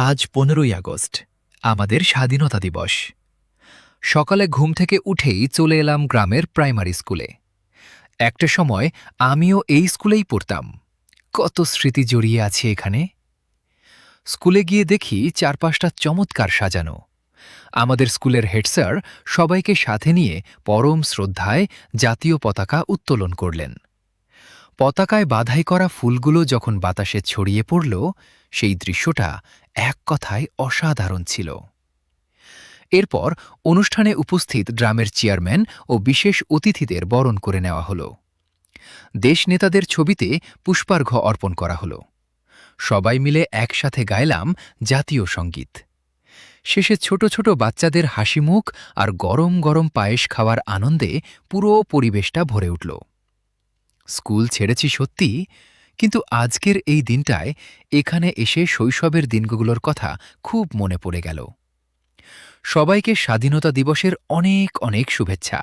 আজ ১৫ই আগস্ট, আমাদের স্বাধীনতা দিবস। সকালে ঘুম থেকে উঠেই চলে এলাম গ্রামের প্রাইমারি স্কুলে। একটা সময় আমিও এই স্কুলেই পড়তাম। কত স্মৃতি জড়িয়ে আছে এখানে। স্কুলে গিয়ে দেখি চারপাশটা চমৎকার সাজানো। আমাদের স্কুলের হেডস্যার সবাইকে সাথে নিয়ে পরম শ্রদ্ধায় জাতীয় পতাকা উত্তোলন করলেন। পতাকায় বাধাই করা ফুলগুলো যখন বাতাসে ছড়িয়ে পড়ল, সেই দৃশ্যটা এক কথায় অসাধারণ ছিল। এরপর অনুষ্ঠানে উপস্থিত গ্রামের চেয়ারম্যান ও বিশেষ অতিথিদের বরণ করে নেওয়া হল। দেশনেতাদের ছবিতে পুষ্পার্ঘ্য অর্পণ করা হল। সবাই মিলে একসাথে গাইলাম জাতীয় সঙ্গীত। শেষে ছোট ছোট বাচ্চাদের হাসিমুখ আর গরম গরম পায়েস খাওয়ার আনন্দে পুরো পরিবেশটা ভরে উঠল। স্কুল ছেড়েছি সত্যি, কিন্তু আজকের এই দিনটায় এখানে এসে শৈশবের দিনগুলোর কথা খুব মনে পড়ে গেল। সবাইকে স্বাধীনতা দিবসের অনেক অনেক শুভেচ্ছা।